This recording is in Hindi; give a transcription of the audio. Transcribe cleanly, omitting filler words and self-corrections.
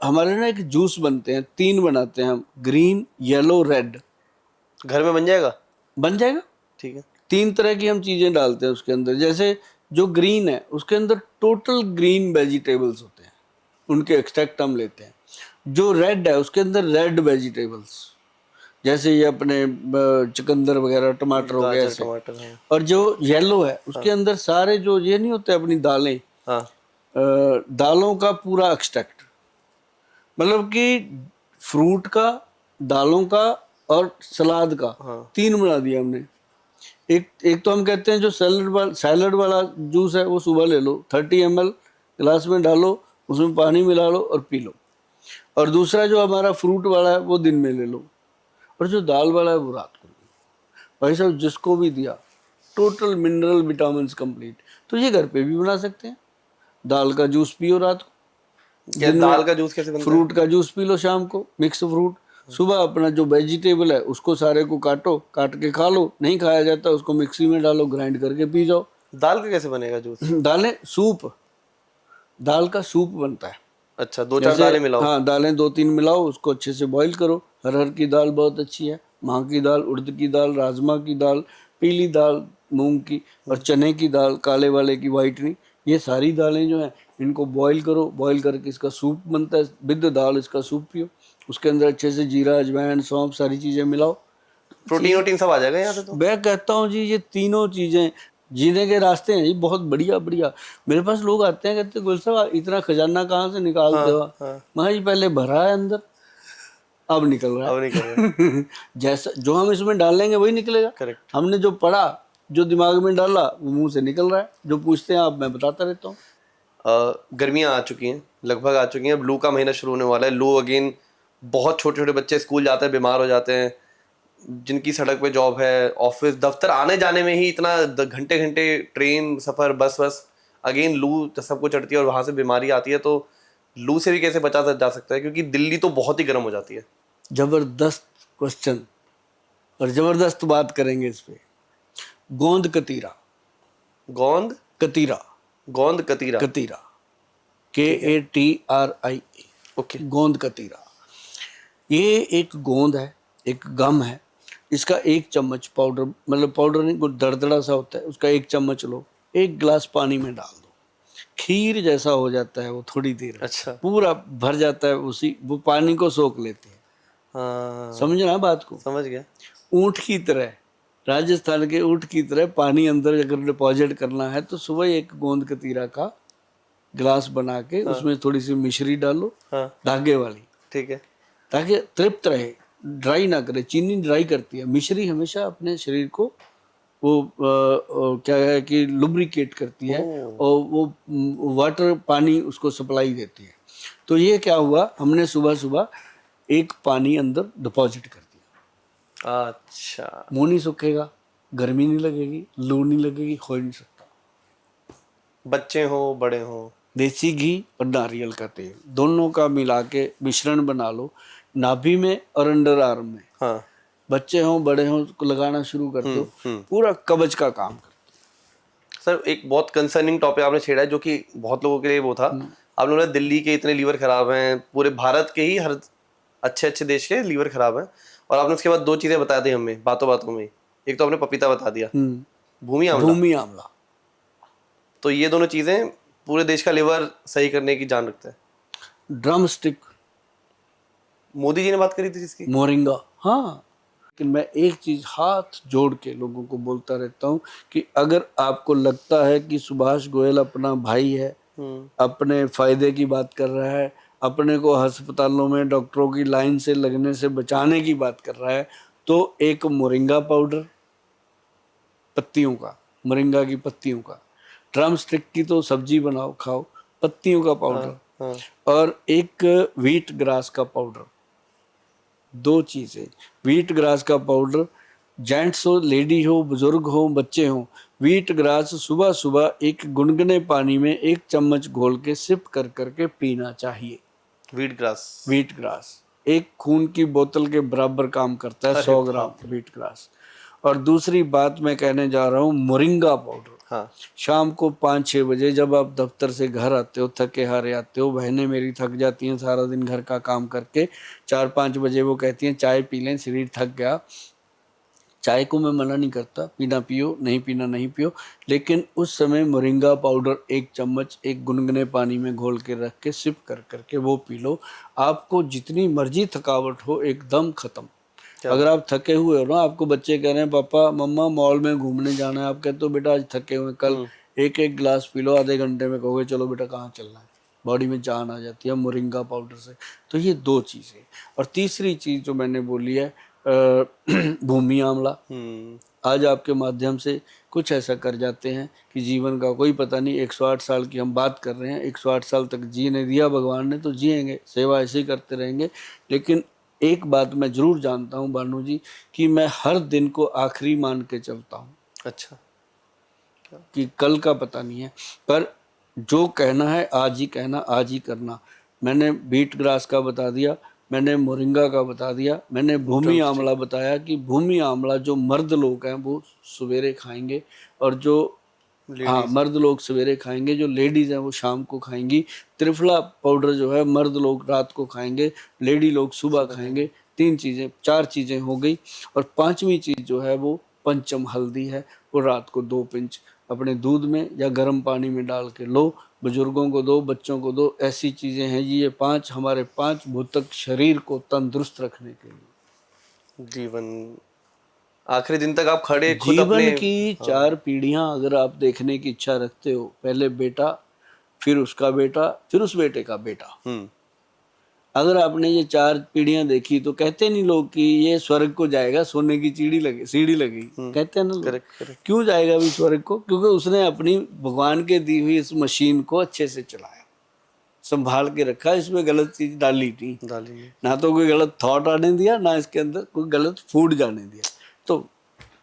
हमारे ना एक जूस बनते हैं, 3 बनाते हैं हम, ग्रीन, येलो, रेड। घर में बन जाएगा? बन जाएगा। ठीक है। 3 तरह की हम चीजें डालते हैं उसके अंदर। जैसे जो ग्रीन है उसके अंदर टोटल ग्रीन वेजिटेबल्स होते हैं, उनके एक्सट्रैक्ट हम लेते हैं। जो रेड है उसके अंदर रेड वेजिटेबल्स, जैसे ये अपने चुकंदर वगैरह, टमाटर हो गए गाजर ऐसे। टमाटर, हाँ। और जो येलो है उसके अंदर सारे जो ये नहीं होते अपनी दालें, हाँ। दालों का पूरा एक्सट्रैक्ट, मतलब कि फ्रूट का, दालों का और सलाद का, हाँ। 3 बना दिया हमने। एक तो हम कहते हैं जो सैलड वाला जूस है वो सुबह ले लो, 30 ml गिलास में डालो, उसमें पानी मिला लो और पी लो। और दूसरा जो हमारा फ्रूट वाला है वो दिन में ले लो, और जो दाल वाला है वो रात को। भाई साहब जिसको भी दिया, टोटल मिनरल विटामिन कंप्लीट। तो ये घर पे भी बना सकते हैं। दाल का जूस पियो रात को, क्या दिन दाल में का जूस कैसे बनता है? फ्रूट का जूस पी लो शाम को, मिक्स फ्रूट। सुबह अपना जो वेजिटेबल है उसको सारे को काटो, काट के खा लो। नहीं खाया जाता उसको मिक्सी में डालो, ग्राइंड करके पी जाओ। दाल का कैसे बनेगा जूस? दालें सूप, दाल का सूप बनता है। अच्छा, 2-4 जैसे दालें मिलाओ। हाँ, दालें 2-3 मिलाओ, उसको अच्छे से बॉईल करो। अरहर की दाल बहुत अच्छी है, माह की दाल, उड़द की दाल, राजमा की दाल, पीली दाल मूंग की, और चने की दाल, काले वाले की, वाइट नहीं। ये सारी दालें जो हैं इनको बॉईल करो, बॉईल करके इसका सूप बनता है। विद दाल इसका सूप पियो, उसके अंदर अच्छे से जीरा, अजवाइन, सौंफ, सारी चीज़ें मिलाओ। प्रोटीन वोटीन सब आ जाएगा यहाँ से तो। मैं कहता हूँ जी ये तीनों चीजें जीने के रास्ते हैं जी, बहुत बढ़िया बढ़िया। मेरे पास लोग आते हैं, कहते हैं गुल साहब इतना खजाना कहाँ से निकालते हो? हाँ। मैं जी पहले भरा है अंदर, अब निकल रहा अब नहीं कर रहे। है। जैसा जो हम इसमें डालेंगे वही निकलेगा। करेक्ट। हमने जो पढ़ा, जो दिमाग में डाला, वो मुंह से निकल रहा है। जो पूछते हैं आप, मैं बताता रहता हूँ। गर्मियाँ आ चुकी हैं, लगभग आ चुकी हैं। अब लू का महीना शुरू होने वाला है। लू अगेन, बहुत छोटे छोटे बच्चे स्कूल जाते हैं, बीमार हो जाते हैं। जिनकी सड़क पे जॉब है, ऑफिस दफ्तर आने जाने में ही इतना घंटे घंटे ट्रेन सफर, बस बस, अगेन लू सबको चढ़ती है और वहां से बीमारी आती है। तो लू से भी कैसे बचा जा सकता है, क्योंकि दिल्ली तो बहुत ही गर्म हो जाती है। जबरदस्त क्वेश्चन, और जबरदस्त बात करेंगे इस पे। गोंद कतीरा, गोंद कतीरा, गोंद कतीरा। कतीरा, KATRIA, ओके। गोंद कतीरा। ये एक गोंद है, एक गम है। इसका 1 चम्मच पाउडर, मतलब पाउडर नहीं, कुछ दरदरा सा होता है, उसका 1 चम्मच लो, 1 गिलास पानी में डाल दो। खीर जैसा हो जाता है वो, थोड़ी देर में अच्छा। पूरा भर जाता है, उसी वो पानी को सोख लेते हैं। हाँ, समझना बात को। समझ गया। ऊंट की तरह, राजस्थान के ऊंट की तरह पानी अंदर अगर डिपॉजिट करना है तो सुबह 1 गोंद कतीरा का गिलास बना के उसमें थोड़ी सी मिश्री डालो, हाँ। धागे वाली, ठीक है। ताकि तृप्त रहे, ड्राई ना करे। चीनी ड्राई करती है, मिश्री हमेशा अपने शरीर को वो क्या है कि लुब्रिकेट करती है, और वो वाटर, पानी उसको सप्लाई देती है। तो ये क्या हुआ, हमने सुबह सुबह 1 पानी अंदर डिपॉजिट कर दिया। अच्छा। मुंह नहीं सूखेगा, गर्मी नहीं लगेगी, लू नहीं लगेगी, हो ही नहीं सकता। बच्चे हो बड़े हो, देसी घी और नारियल का तेल दोनों का मिला के मिश्रण बना लो, नाभि में और अंडर आर्म में। हाँ। बच्चे हों बड़े हों, उसको लगाना शुरू कर दो, पूरा कवच का काम करता सर एक बहुत कंसर्निंग टॉपिक आपने छेड़ा है, जो कि बहुत लोगों के लिए वो था। आप लोगों ने दिल्ली के इतने लीवर खराब हैं, पूरे भारत के ही हर अच्छे अच्छे देश के लीवर खराब हैं, और आपने उसके बाद 2 चीजें बता दी हमें बातों बातों में। एक तो आपने पपीता बता दिया, भूमि है। आंवला। भूमि आंवला, तो ये दोनों चीजें पूरे देश का लीवर सही करने की जान रखते हैं। ड्रम स्टिक, मोदी जी ने बात करी थी जिसकी, मोरिंगा। हाँ, लेकिन मैं एक चीज हाथ जोड़ के लोगों को बोलता रहता हूँ कि अगर आपको लगता है कि सुभाष गोयल अपना भाई है, अपने फायदे की बात कर रहा है, अपने को अस्पतालों में डॉक्टरों की लाइन से लगने से बचाने की बात कर रहा है, तो एक मोरिंगा पाउडर, पत्तियों का, मोरिंगा की पत्तियों का, ड्रम स्टिक की तो सब्जी बनाओ खाओ, पत्तियों का पाउडर, और एक व्हीट ग्रास का पाउडर। 2 चीजें, व्हीट ग्रास का पाउडर, जेंट्स हो, लेडी हो, बुजुर्ग हो, बच्चे हो, व्हीट ग्रास सुबह सुबह एक गुनगुने पानी में 1 चम्मच घोल के सिप कर करके पीना चाहिए। Wheat grass. व्हीट ग्रास 1 खून की बोतल के बराबर काम करता है, 100 ग्राम व्हीट ग्रास। और दूसरी बात मैं कहने जा रहा हूँ, मोरिंगा पाउडर। हाँ शाम को 5-6 बजे जब आप दफ्तर से घर आते हो, थके हारे आते हो, बहनें मेरी थक जाती हैं सारा दिन घर का काम करके, 4-5 बजे वो कहती हैं चाय पी लें, शरीर थक गया। चाय को मैं मना नहीं करता, पीना पियो, नहीं पीना नहीं पियो, लेकिन उस समय मोरिंगा पाउडर 1 चम्मच एक गुनगुने पानी में घोल के रख के सिप कर करके वो पी लो। आपको जितनी मर्जी थकावट हो एकदम खत्म। अगर आप थके हुए हो ना, आपको बच्चे कह रहे हैं पापा मम्मा मॉल में घूमने जाना है, आप कहते हो बेटा आज थके हुए, कल एक एक गिलास पी लो, आधे घंटे में कहोगे चलो बेटा कहाँ चलना है, बॉडी में जान आ जाती है मोरिंगा पाउडर से। तो ये 2 चीज़ें। और तीसरी चीज़ जो मैंने बोली है भूमि आंवला। आज आपके माध्यम से कुछ ऐसा कर जाते हैं कि जीवन का कोई पता नहीं, 108 साल की हम बात कर रहे हैं, 108 साल तक जीने दिया भगवान ने तो जिएंगे, सेवा ऐसे ही करते रहेंगे। लेकिन एक बात मैं जरूर जानता हूँ भानु जी, कि मैं हर दिन को आखिरी मान के चलता हूँ। अच्छा। कि कल का पता नहीं है, पर जो कहना है आज ही कहना, आज ही करना। मैंने बीट ग्रास का बता दिया, मैंने मोरिंगा का बता दिया, मैंने भूमि आंवला बताया कि भूमि आंवला जो मर्द लोग हैं वो सवेरे खाएंगे, और जो हाँ मर्द लोग सवेरे खाएंगे, जो लेडीज हैं वो शाम को खाएंगी। त्रिफला पाउडर जो है मर्द लोग रात को खाएंगे, लेडी लोग सुबह खाएंगे। 4 चीजें हो गई। और 5वीं चीज जो है वो पंचम हल्दी है, वो रात को 2 पिंच अपने दूध में या गर्म पानी में डाल के लो, बुजुर्गों को दो, बच्चों को दो। ऐसी चीजें हैं जी, ये 5 हमारे 5 भूतक शरीर को तंदुरुस्त रखने के लिए। जीवन आखिरी दिन तक आप खड़े खुद जीवन अपने की 4 पीढ़ियां अगर आप देखने की इच्छा रखते हो, पहले बेटा, फिर उसका बेटा, फिर उस बेटे का बेटा। अगर आपने ये 4 पीढ़ियां देखी तो कहते नहीं लोग कि ये स्वर्ग को जाएगा, सोने की सीढ़ी लगी, कहते हैं ना लोग। क्यों जाएगा अभी स्वर्ग को? क्योंकि उसने अपनी भगवान के दी हुई इस मशीन को अच्छे से चलाया, संभाल के रखा, इसमें गलत चीज डाली नहीं, ना तो कोई गलत थॉट आने दिया, ना इसके अंदर कोई गलत फूड जाने दिया। तो